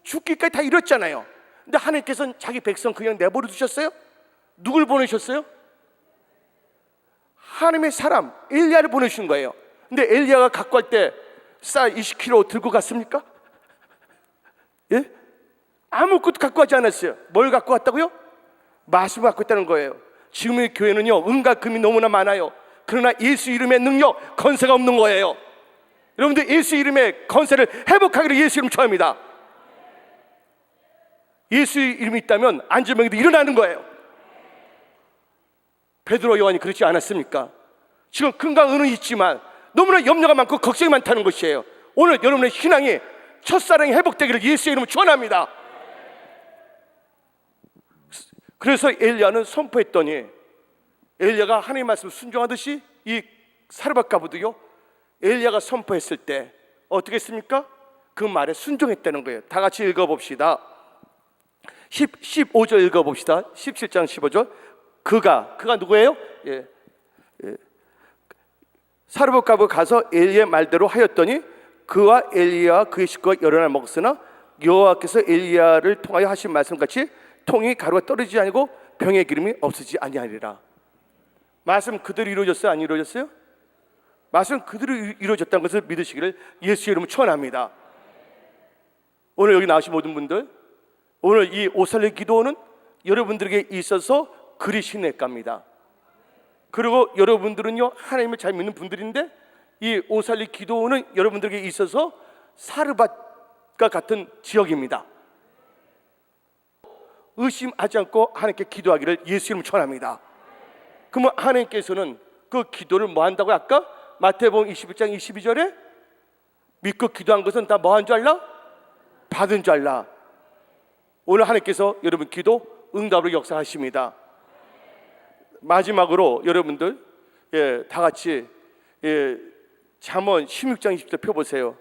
죽기까지 다 이뤘잖아요. 근데 하나님께서는 자기 백성 그냥 내버려 두셨어요? 누굴 보내셨어요? 하나님의 사람 엘리야를 보내신 거예요. 근데 엘리야가 갖고 갈 때 쌀 20kg 들고 갔습니까? 예? 아무것도 갖고 가지 않았어요. 뭘 갖고 갔다고요? 말씀을 갖고 있다는 거예요. 지금의 교회는요, 은과 금이 너무나 많아요. 그러나 예수 이름의 능력, 건세가 없는 거예요. 여러분들 예수 이름의 건세를 회복하기를 예수 이름 축원합니다. 예수 이름이 있다면 안전병이도 일어나는 거예요. 베드로 요한이 그렇지 않았습니까? 지금 금과 은은 있지만 너무나 염려가 많고 걱정이 많다는 것이에요. 오늘 여러분의 신앙이 첫사랑이 회복되기를 예수 이름으로 축원합니다. 그래서 엘리야는 선포했더니 엘리야가 하나님의 말씀을 순종하듯이 이 사르밧 가부도요, 엘리야가 선포했을 때 어떻게 했습니까? 그 말에 순종했다는 거예요. 다 같이 읽어봅시다. 15절 읽어봅시다. 17장 15절. 그가 누구예요? 사르밧 가부 가서 엘리야의 말대로 하였더니 그와 엘리야와 그의 식구가 여러 날 먹었으나 여호와께서 엘리야를 통하여 하신 말씀같이 통이 가루가 떨어지지 아니고 병의 기름이 없어지지 아니하리라. 말씀 그대로 이루어졌어요? 안 이루어졌어요? 말씀 그대로 이루어졌다는 것을 믿으시기를 예수 이름으로 축원합니다. 오늘 여기 나오신 모든 분들, 오늘 이 오살리 기도는 여러분들에게 있어서 그리 시내갑니다. 그리고 여러분들은요, 하나님을 잘 믿는 분들인데 이 오살리 기도는 여러분들에게 있어서 사르밧과 같은 지역입니다. 의심하지 않고 하나님께 기도하기를 예수 이름으로 축원합니다. 그러면 하나님께서는 그 기도를 뭐 한다고요? 아까 마태복음 21장 22절에 믿고 기도한 것은 다 뭐 한 줄 알라? 받은 줄 알라. 오늘 하나님께서 여러분 기도 응답으로 역사하십니다. 마지막으로 여러분들 다 같이 잠언 16장 20절 펴보세요.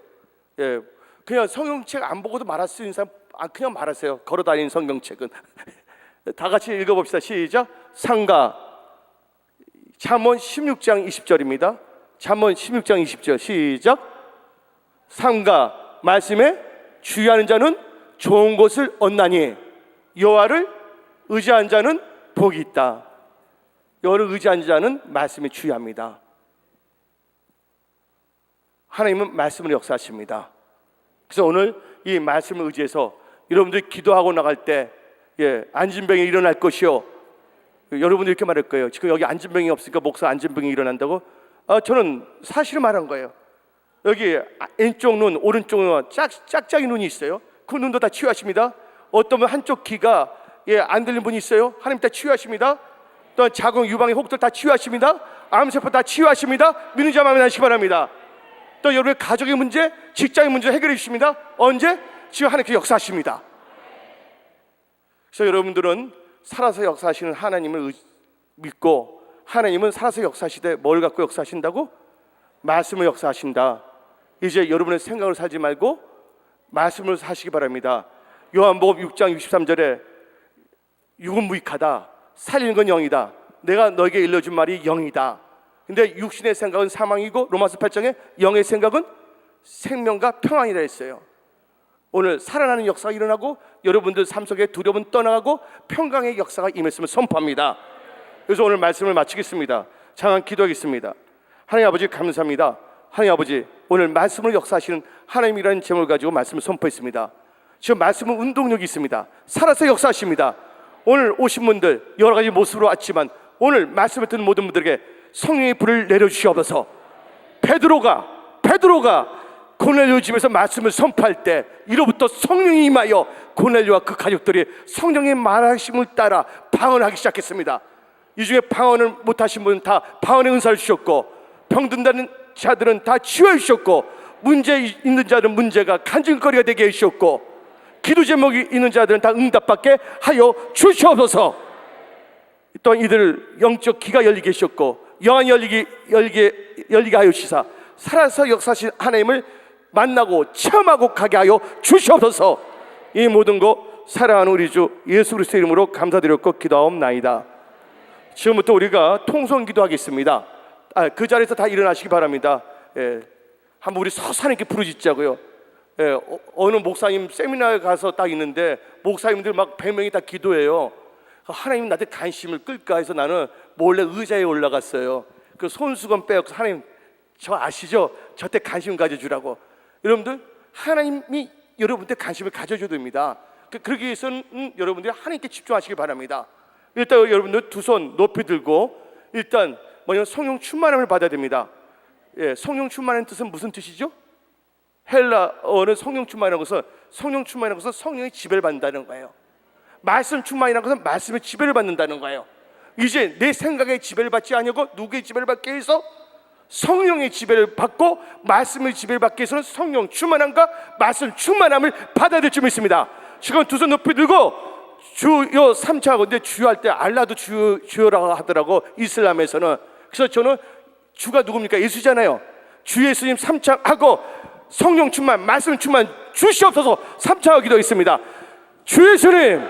그냥 성경책 안 보고도 말할 수 있는 사람 그냥 말하세요. 걸어다니는 성경책은. 다 같이 읽어봅시다. 시작. 상가. 잠언 16장 20절입니다. 잠언 16장 20절 시작. 상가 말씀에 주의하는 자는 좋은 것을 얻나니 여호와를 의지하는 자는 복이 있다. 여호와를 의지하는 자는 말씀에 주의합니다. 하나님은 말씀을 역사하십니다. 그래서 오늘 이 말씀을 의지해서 여러분들이 기도하고 나갈 때 안진병이 일어날 것이요. 여러분들 이렇게 말할 거예요. 지금 여기 안진병이 없으니까 목사 안진병이 일어난다고? 저는 사실을 말한 거예요. 여기 왼쪽 눈, 오른쪽 눈, 짝짝이 눈이 있어요. 그 눈도 다 치유하십니다. 어떤 분 한쪽 귀가 안 들리는 분이 있어요. 하나님 다 치유하십니다. 또 자궁, 유방의 혹들 다 치유하십니다. 암세포 다 치유하십니다. 믿는 자만 하시기 바랍니다. 또 여러분의 가족의 문제, 직장의 문제 해결해 주십니다. 언제? 지금 하나님께 역사하십니다. 그래서 여러분들은 살아서 역사하시는 하나님을 믿고, 하나님은 살아서 역사하시되 뭘 갖고 역사하신다고? 말씀을 역사하신다. 이제 여러분의 생각을 살지 말고 말씀을 사시기 바랍니다. 요한복음 6장 63절에 육은 무익하다, 살리는 건 영이다. 내가 너에게 일러준 말이 영이다. 근데 육신의 생각은 사망이고 로마서 8장에 영의 생각은 생명과 평안이라 했어요. 오늘 살아나는 역사가 일어나고 여러분들 삶 속에 두려움은 떠나가고 평강의 역사가 임했음을 선포합니다. 그래서 오늘 말씀을 마치겠습니다. 잠깐 기도하겠습니다. 하나님 아버지 감사합니다. 하나님 아버지, 오늘 말씀을 역사하시는 하나님이라는 제목을 가지고 말씀을 선포했습니다. 지금 말씀은 운동력이 있습니다. 살아서 역사하십니다. 오늘 오신 분들 여러 가지 모습으로 왔지만 오늘 말씀을 듣는 모든 분들에게 성령의 불을 내려주시옵소서. 베드로가 고넬료 집에서 말씀을 선포할 때 이로부터 성령이 임하여 고넬료와 그 가족들이 성령의 말하심을 따라 방언하기 시작했습니다. 이 중에 방언을 못하신 분은 다 방언의 은사를 주셨고, 병든다는 자들은 다 치유해 주셨고, 문제 있는 자들은 문제가 간증거리가 되게 해주셨고, 기도 제목이 있는 자들은 다 응답받게 하여 주시옵소서. 또한 이들 영적 귀가 열리게 하셨고 영안이 열리게 하여 주시사 살아서 역사하신 하나님을 만나고 체험하고 가게 하여 주시옵소서. 이 모든 것 사랑하는 우리 주 예수 그리스도 이름으로 감사드렸고 기도하옵나이다. 지금부터 우리가 통성 기도하겠습니다. 그 자리에서 다 일어나시기 바랍니다. 한번 우리 서서 하나님께 부르짖자고요. 어느 목사님 세미나에 가서 딱 있는데 목사님들 막 100명이 다 기도해요. 하나님 나한테 관심을 끌까 해서 나는 몰래 의자에 올라갔어요. 그 손수건 빼고 하나님 저 아시죠? 저때 관심 가져주라고. 여러분들 하나님이 여러분한테 관심을 가져줘야 됩니다. 그러기 위해서는 여러분들이 하나님께 집중하시기 바랍니다. 일단 여러분들 두 손 높이 들고 일단 뭐냐 성령 충만함을 받아야 됩니다. 예, 성령 충만한 뜻은 무슨 뜻이죠? 헬라어는 성령 충만이라는 것은 성령의 지배를 받는다는 거예요. 말씀 충만이라는 것은 말씀의 지배를 받는다는 거예요. 이제 내 생각의 지배를 받지 아니하고 누구의 지배를 받기 위해서 성령의 지배를 받고 말씀의 지배를 받기 위해서는 성령 충만함과 말씀 충만함을 받아야 될 줄 믿습니다. 지금 두 손 높이 들고 주여 삼차하고, 근데 주여 할 때 알라도 주여라고 하더라고 이슬람에서는. 그래서 저는 주가 누굽니까? 예수잖아요. 주 예수님 삼차하고 성령 충만 말씀 충만 주시옵소서 삼차하고 기도하겠습니다. 주 예수님